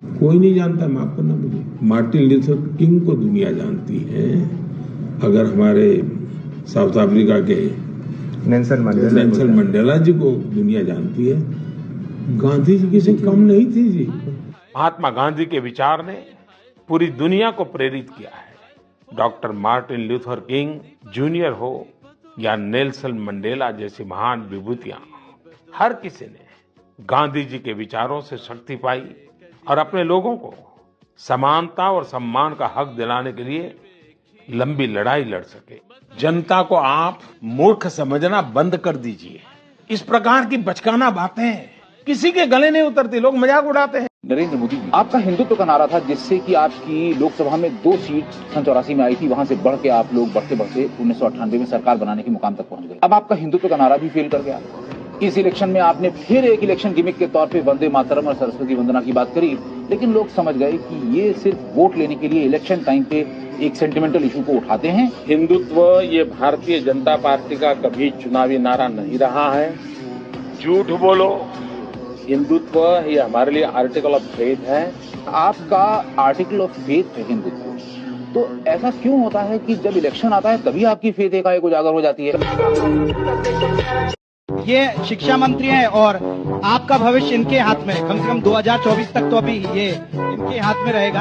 कोई नहीं जानता, माफ करना मुझे। मार्टिन लूथर किंग को दुनिया जानती है। अगर हमारे साउथ अफ्रीका के नेल्सन मंडेला जी को दुनिया जानती है, गांधी जी किसी कम नहीं थी जी। महात्मा गांधी के विचार ने पूरी दुनिया को प्रेरित किया है। Doctor Martin Luther king junior हो या नेल्सन मंडेला जैसी महान विभूतियां, हर किसी ने गांधी जी के विचारों से शक्ति पाई और अपने लोगों को समानता और सम्मान का हक दिलाने के लिए लंबी लड़ाई लड़ सके। जनता को आप मूर्ख समझना बंद कर दीजिए। इस प्रकार की बचकाना बातें किसी के गले नहीं उतरती, लोग मजाक उड़ाते हैं। नरेंद्र मोदी जी, आपका हिंदुत्व का नारा था जिससे कि आपकी लोकसभा में 2 सीट सन 84 में आई थी, वहां से बढ़ के आप लोग बढ़ते बढ़ते 1998 में सरकार बनाने के मुकाम तक पहुंच गए। अब आपका हिंदुत्व का नारा भी फेल कर गया। इस इलेक्शन में आपने फिर एक इलेक्शन गिमिक के तौर पे वंदे मातरम और सरस्वती वंदना की बात करी, लेकिन लोग समझ गए कि ये सिर्फ वोट लेने के लिए इलेक्शन टाइम पे एक सेंटिमेंटल इशू को उठाते हैं। हिंदुत्व ये भारतीय जनता पार्टी का कभी चुनावी नारा नहीं रहा है। झूठ बोलो, हिंदुत्व ये हमारे लिए आर्टिकल ऑफ फेथ है। आपका आर्टिकल ऑफ फेथ है हिंदुत्व, तो ऐसा क्यों होता है कि जब इलेक्शन आता है तभी आपकी फेथ एकाएक उजागर हो जाती है? ये शिक्षा मंत्री हैं और आपका भविष्य इनके हाथ में है। कम से कम 2024 तक तो अभी ये इनके हाथ में रहेगा।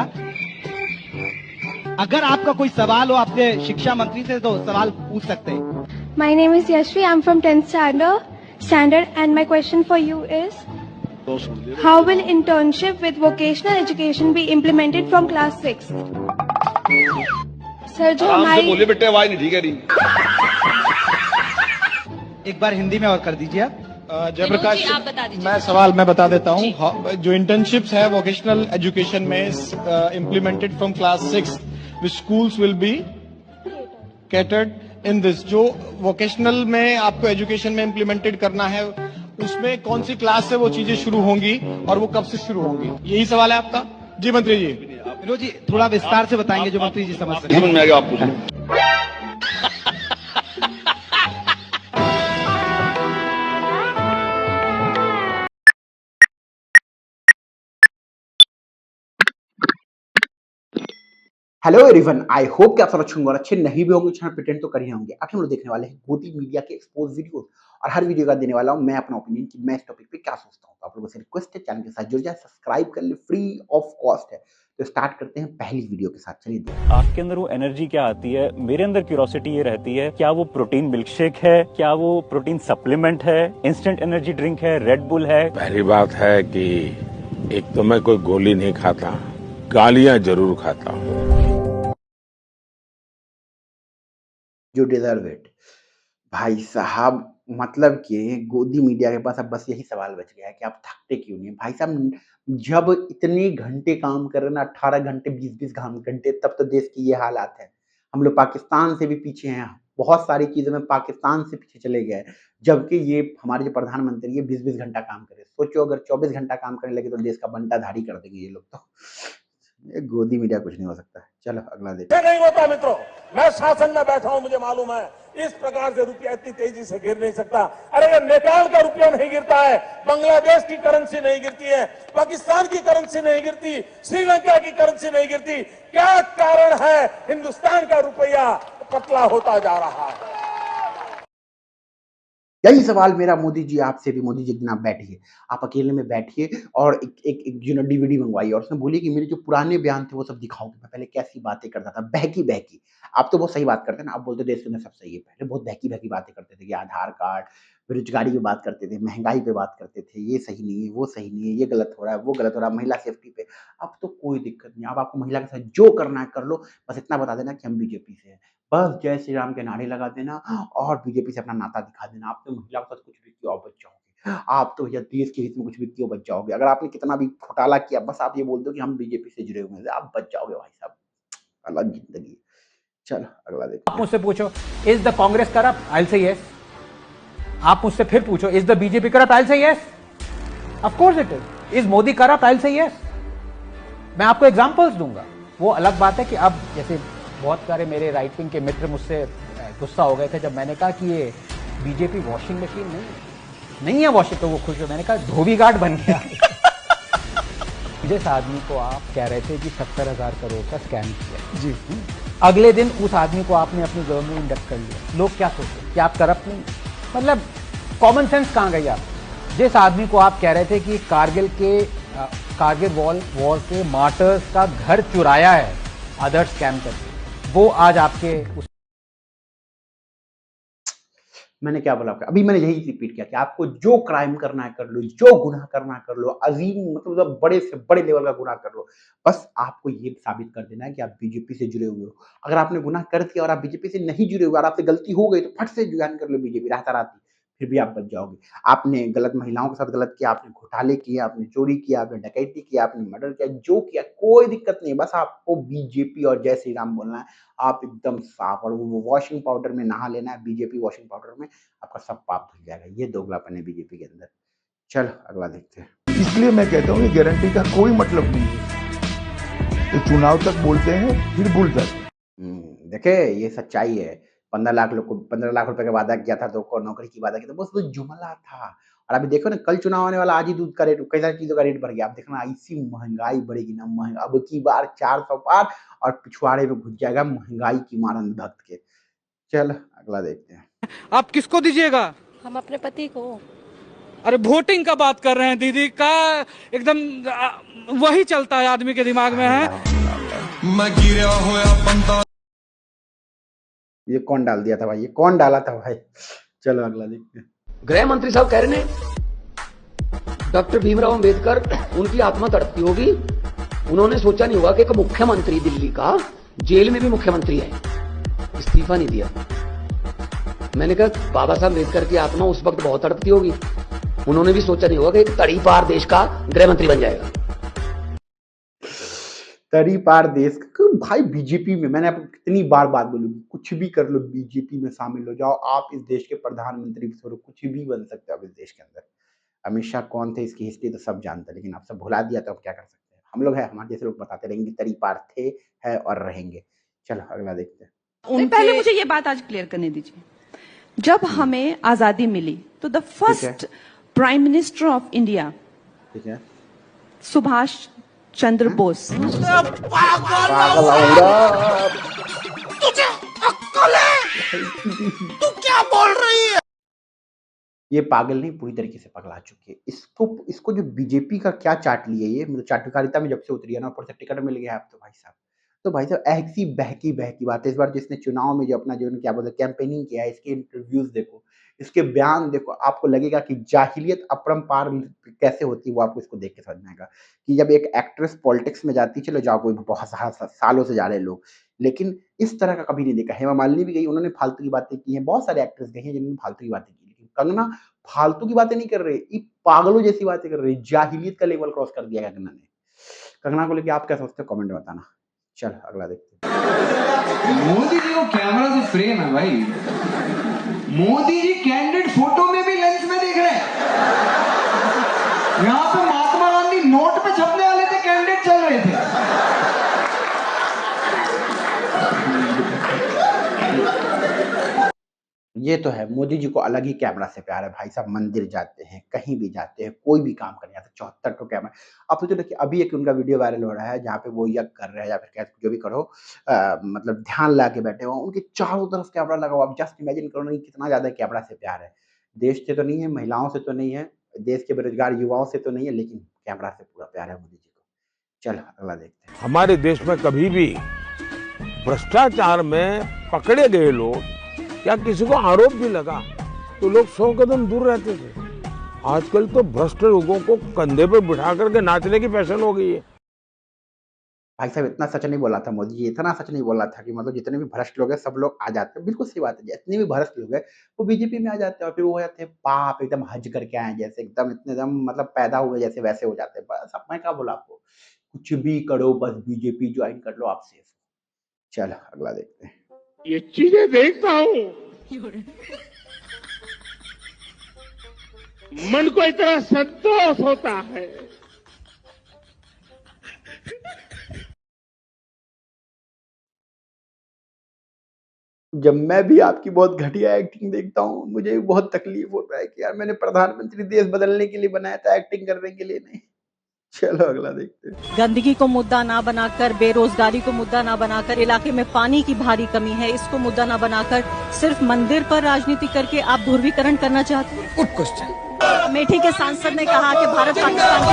अगर आपका कोई सवाल हो आपके शिक्षा मंत्री से तो सवाल पूछ सकते हैं। My name is Yashvi. I'm from 10th standard, and my question for you is, how will internship with vocational education be implemented from class 6? Sir, जो हमारी बोले बेटे, आवाज नहीं ठीक है रही। एक बार हिंदी में और कर दीजिए आप। जयप्रकाश, आप बता दीजिए। मैं बता देता हूँ। जो इंटर्नशिप्स है वोकेशनल एजुकेशन में implemented from class 6, which schools will be catered in this. जो वोकेशनल में आपको एजुकेशन में इम्प्लीमेंटेड करना है, उसमें कौन सी क्लास से वो चीजें शुरू होंगी और वो कब से शुरू होंगी, यही सवाल है आपका? जी मंत्री जी। विनोद जी थोड़ा विस्तार से बताएंगे जो मंत्री जी समझ सकें। समझ में आ गया, आप पूछें। हेलो एवरीवन, आई होप कि आप सब अच्छे होंगे और अच्छे नहीं भी होंगे, चैनल प्रिटेंड तो कर ही होंगे। आखिर हम लोग देखने वाले हैं गोदी मीडिया के एक्सपोज वीडियोस और हर वीडियो का देने वाला हूं मैं अपना ओपिनियन कि मैं इस टॉपिक पे क्या सोचता हूं। तो आप लोगों से रिक्वेस्ट है, चैनल के साथ जुड़ जाए, सब्सक्राइब कर ले, फ्री ऑफ कॉस्ट है। तो स्टार्ट करते हैं पहली वीडियो के साथ। चलिए देखते हैं आपके अंदर वो एनर्जी क्या आती है। मेरे अंदर क्यूरोसिटी ये रहती है, क्या वो प्रोटीन मिल्क शेक है, क्या वो प्रोटीन सप्लीमेंट है, इंस्टेंट एनर्जी ड्रिंक है, रेड बुल है। पहली बात है कि एक तो मैं कोई गोली नहीं खाता, गालियां जरूर खाता हूँ। जो डिजर्व इट। भाई साहब, मतलब कि गोदी मीडिया के पास अब बस यही सवाल बच गया है कि आप थकते क्यों नहीं भाई साहब। जब इतने घंटे काम कर रहे ना, 18 घंटे 20-20 घंटे, तब तो देश की ये हालात है। हम लोग पाकिस्तान से भी पीछे हैं, बहुत सारी चीजों में पाकिस्तान से पीछे चले गए, जबकि ये हमारे जो प्रधानमंत्री है 20-20 घंटा काम करे। सोचो अगर 24 घंटा काम करने लगे तो देश का बंटाधारी कर देंगे ये लोग। तो ये गोदी मीडिया कुछ नहीं हो सकता है। चलो अगला देखो। नहीं होता मित्रों, मैं शासन में बैठा हूं, मुझे मालूम है इस प्रकार से रुपया इतनी तेजी से गिर नहीं सकता। अरे ये नेपाल का रुपया नहीं गिरता है, बांग्लादेश की करेंसी नहीं गिरती है, पाकिस्तान की करेंसी नहीं गिरती, श्रीलंका की करेंसी नहीं गिरती। क्या कारण है हिंदुस्तान का रुपया पतला होता जा रहा है? यही सवाल मेरा मोदी जी आपसे भी। मोदी जी एक दिन आप बैठिए, आप अकेले में बैठिए और एक डीवीडी मंगवाइए और उसमें बोलिए कि मेरे जो पुराने बयान थे वो सब दिखाओ कि मैं पहले कैसी बातें करता था, बहकी बहकी। आप तो बहुत सही बात करते हैं ना, आप बोलते देश के अंदर सब सही है। पहले बहुत बहकी बहकी बातें करते थे कि आधार कार्ड, बेरोजगारी पे बात करते थे, महंगाई पे बात करते थे, ये सही नहीं है, वो सही नहीं है, ये गलत हो रहा है, वो गलत हो रहा है, महिला सेफ्टी पे। अब तो कोई दिक्कत नहीं, अब आपको महिला के साथ जो करना है कर लो, बस इतना बता देना कि हम बीजेपी से हैं। बस जय श्री राम के नारे लगा देना और बीजेपी से अपना नाता दिखा देना। आप तो महिला के साथ कुछ भी किया बच जाओगे, आप तो भैया देश के हित में कुछ भी किया बच जाओगे। अगर आपने कितना भी घोटाला किया, बस आप ये बोल दो कि हम बीजेपी से जुड़े हुए हैं, आप बच जाओगे भाई साहब। अलग जिंदगी। चलो अगला देखो। आप मुझसे पूछो is the Congress corrupt, I will say yes. आप मुझसे फिर पूछो is the BJP corrupt, I will say yes, of course it is. Is Modi corrupt, I will say yes. मैं आपको एग्जांपल्स दूंगा। वो अलग बात है कि अब जैसे बहुत सारे मेरे राइट विंग के मित्र मुझसे गुस्सा हो गए थे जब मैंने कहा कि ये बीजेपी वॉशिंग मशीन नहीं है वॉशिंग, तो वो खुश हो। मैंने कहा धोबी घाट बन गया। जिस आदमी को आप कह रहे थे कि 70,000 करोड़ का स्कैम किया जी, अगले दिन उस आदमी को आपने अपनी गवर्नमेंट में इंडक्ट कर लिया, लोग क्या सोचते कि आप करप्ट नहीं? मतलब कॉमन सेंस कहाँ गई आप? जिस आदमी को आप कह रहे थे कि कारगिल वॉर के मार्टर्स का घर चुराया है अदर स्कैम करके, वो आज आपके मैंने क्या बोला आपका? अभी मैंने यही रिपीट किया कि आपको जो क्राइम करना है कर लो, जो गुनाह करना है कर लो, अजीम मतलब बड़े से बड़े लेवल का गुनाह कर लो, बस आपको ये साबित कर देना है कि आप बीजेपी से जुड़े हुए हो। अगर आपने गुनाह कर दिया और आप बीजेपी से नहीं जुड़े हुए और आपसे गलती हो गई तो फट से ज्वाइन कर लो बीजेपी राताराती, फिर भी आप बच जाओगे। आपने गलत महिलाओं के साथ गलत किया, आपने घोटाले किए, आपने चोरी किया, आपने डकैती किया, आपने मर्डर किया, जो किया कोई दिक्कत नहीं है, बस आपको बीजेपी और जय श्री राम बोलना है, आप एकदम साफ। और वो वॉशिंग पाउडर में नहा लेना है, बीजेपी वॉशिंग पाउडर में, आपका सब पाप धुल जाएगा। ये दोगलापन है बीजेपी के अंदर। चलो अगला देखते हैं। इसलिए मैं कहता हूँ ये गारंटी का कोई मतलब नहीं है, तो चुनाव तक बोलते हैं फिर भूल जाते हैं। देखे ये सच्चाई है। 15 लाख रुपए का वादा किया था, तो नौकरी की वादा किया था, बस वो जुमला था। और अभी देखो ना, कल चुनाव आने वाला, आज ही दूध का रेट, कई सारी चीजों का रेट बढ़ गया। आप देखना ऐसी महंगाई बढ़ेगी ना, अब की बार 400 पार और पिछवाड़े में घुस जाएगा महंगाई की मारन भक्त के। चल अगला देखते हैं। आप किसको दीजिएगा? हम अपने पति को। अरे वोटिंग का बात कर रहे हैं दीदी का, एकदम वही चलता है आदमी के दिमाग में है। मैं गिरा होया ये कौन डाल दिया था भाई? ये कौन डाला था भाई? चलो अगला देखते हैं। गृह मंत्री साहब कह रहे हैं डॉक्टर भीमराव अंबेडकर, उनकी आत्मा तड़पती होगी, उन्होंने सोचा नहीं होगा कि एक मुख्यमंत्री दिल्ली का जेल में भी मुख्यमंत्री है, इस्तीफा नहीं दिया। मैंने कहा बाबा साहब अम्बेडकर की आत्मा उस वक्त बहुत तड़पती होगी, उन्होंने भी सोचा नहीं होगा कि एक तड़ी पार देश का गृह मंत्री बन जाएगा। तड़ी पार देश भाई बीजेपी में, मैंने आपको कितनी बार बात बोली, कुछ भी कर लो, बीजेपी में शामिल हो जाओ, आप इस देश के प्रधानमंत्री कुछ भी बन सकते हो आप इस देश के अंदर। अमित शाह कौन थे, इसकी हिस्ट्री तो सब जानते हैं, लेकिन आप सब भुला दिया तो अब क्या कर सकते हैं? हम लोग हैं, हमारे जैसे लोग बताते रहेंगे तड़ी पार थे, है और रहेंगे। चलो अगला देखते हैं। पहले मुझे ये बात आज क्लियर करने दीजिए, जब हमें आजादी मिली तो the first prime minister of India Subhash Chandra Bose. पागल औरत, तुझे अक्ल है? तू क्या बोल रही है? ये पागल नहीं, पूरी तरीके से पगला चुकी है। इसको जो बीजेपी का क्या चाट लिया, ये मतलब चाटुकारिता में जब से उतरी है ना, ऊपर से टिकट मिल गया आप तो भाई साहब ऐसी बहकी बात है। इस बार जिसने चुनाव में जो अपना जो क्या बोलते कैंपेनिंग किया है, इसके इंटरव्यूज देखो, इसके बयान देखो, आपको लगेगा कि जाहिलियत अपरंपार कैसे होती है, वो आपको इसको देख के समझ में आएगा कि जब एक एक्ट्रेस पॉलिटिक्स में जाती, चलो जाओ, कोई बहुत सालों से जा रहे लोग, लेकिन इस तरह का कभी नहीं देखा। हेमा मालिनी भी गई, उन्होंने फालतू की बातें की हैं, बहुत सारे एक्ट्रेस गए हैं जिन्होंने फालतू की बातें की, लेकिन कंगना फालतू की बातें नहीं कर रहे, ये पागलों जैसी बातें कर रही, जाहिलियत का लेवल क्रॉस कर दिया कंगना ने। कंगना को लेके आप क्या सोचते हो, कमेंट में बताना। चल अगला देखते हैं। मोदी जी को कैमरा से प्रेम है भाई, मोदी जी कैंडिड फोटो में भी लेंस में देख रहे हैं। यहाँ पे महात्मा गांधी नोट पे छपने वाले थे, कैंडिड चल रहे थे। ये तो है, मोदी जी को अलग ही कैमरा से प्यार है भाई साहब। मंदिर जाते हैं, कहीं भी जाते हैं, कोई भी काम करने जाते हैं, 74 तो कैमरा। अब तो देखिए, अभी एक उनका वीडियो वायरल हो रहा है जहाँ पे वो यज्ञ कर रहे हैं या फिर क्या जो भी करो, मतलब ध्यान ला के बैठे हुए, उनके चारों तरफ कैमरा लगा हुआ। आप जस्ट इमेजिन करो ना, कितना ज्यादा कैमरा से प्यार है। देश से तो नहीं है, महिलाओं से तो नहीं है, देश के बेरोजगार युवाओं से तो नहीं है, लेकिन कैमरा से पूरा प्यार है मोदी जी को। चल अगला देखते हैं। हमारे देश में कभी भी भ्रष्टाचार में पकड़े गए लोग या किसी को आरोप भी लगा तो लोग 100 कदम दूर रहते थे। आजकल तो भ्रष्ट लोगों को कंधे पर बिठा करके नाचने की फैशन हो गई है। भाई साहब इतना सच नहीं बोला था मोदी जी, इतना सच नहीं बोला था कि मतलब जितने भी भ्रष्ट लोग हैं सब लोग आ जाते हैं। बिल्कुल सही बात है, जितने भी भ्रष्ट लोग हैं वो बीजेपी में आ जाते हैं और फिर वो हो जाते हैं पाप, एकदम हज करके आए जैसे, एकदम इतने एकदम मतलब पैदा हुए जैसे वैसे हो जाते हैं। बस अब मैं क्या बोला आपको, कुछ भी करो, बस बीजेपी ज्वाइन कर लो, आप सेफ। चल अगला देखते हैं। ये चीजें देखता हूँ, मन को इतना संतोष होता है। जब मैं भी आपकी बहुत घटिया एक्टिंग देखता हूँ, मुझे भी बहुत तकलीफ होता है कि यार मैंने प्रधानमंत्री देश बदलने के लिए बनाया था, एक्टिंग करने के लिए नहीं। चलो अगला देखते हैं। गंदगी को मुद्दा ना बनाकर, बेरोजगारी को मुद्दा ना बनाकर, इलाके में पानी की भारी कमी है, इसको मुद्दा ना बनाकर सिर्फ मंदिर पर राजनीति करके आप ध्रुवीकरण करना चाहते हैं? Good question. अमेठी के सांसद ने कहा कि भारत पाकिस्तान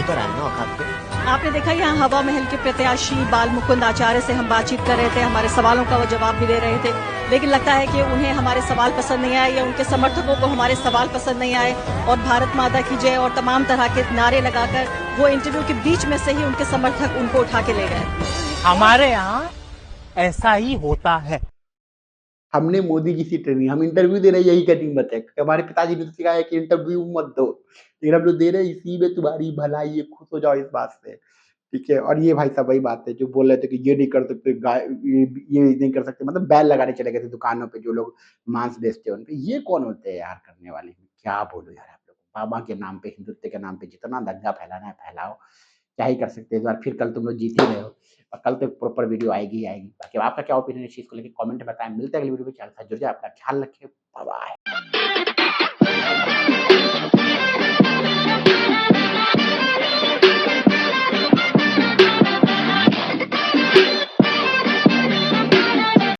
की आपने देखा यहाँ हवा महल के प्रत्याशी बाल मुकुंद आचार्य से हम बातचीत कर रहे थे, हमारे सवालों का वो जवाब भी दे रहे थे, लेकिन लगता है कि उन्हें हमारे सवाल पसंद नहीं आए या उनके समर्थकों को हमारे सवाल पसंद नहीं आए और भारत माता की जय और तमाम तरह के नारे लगाकर वो इंटरव्यू के बीच में से ही उनके समर्थक उनको उठा के ले गए। हमारे यहाँ ऐसा ही होता है। हमने मोदी जी से ट्रेनिंग, हम इंटरव्यू दे रहे हैं, यही कटिंग बताए, हमारे पिताजी ने सिखाया कि इंटरव्यू मत दो, लेकिन हम लोग दे रहे हैं, इसी में तुम्हारी भलाई है, खुश हो जाओ इस बात से, ठीक है। और ये भाई साहब वही बात है जो बोल रहे थे कि ये नहीं कर सकते, ये नहीं कर सकते, मतलब बैन लगाने चले गए थे दुकानों पे जो लोग मांस बेचते हैं उनपे। ये कौन होते हैं यार करने वाले, क्या बोलो यार आप लोग। बाबा के नाम पे, हिंदुत्व के नाम पे जितना दंगा फैलाना है फैलाओ, क्या ही कर सकते हैं। इस बार फिर कल तुम लोग जीत ही रहे हो और कल तो प्रॉपर वीडियो आएगी ही आएगी। बाकी आपका क्या ओपिनियन है इस चीज को लेकर कमेंट में बताएं। मिलते हैं अगली वीडियो में, चैनल से जुड़ जाए, अपना ख्याल रखिए, बाय बाय।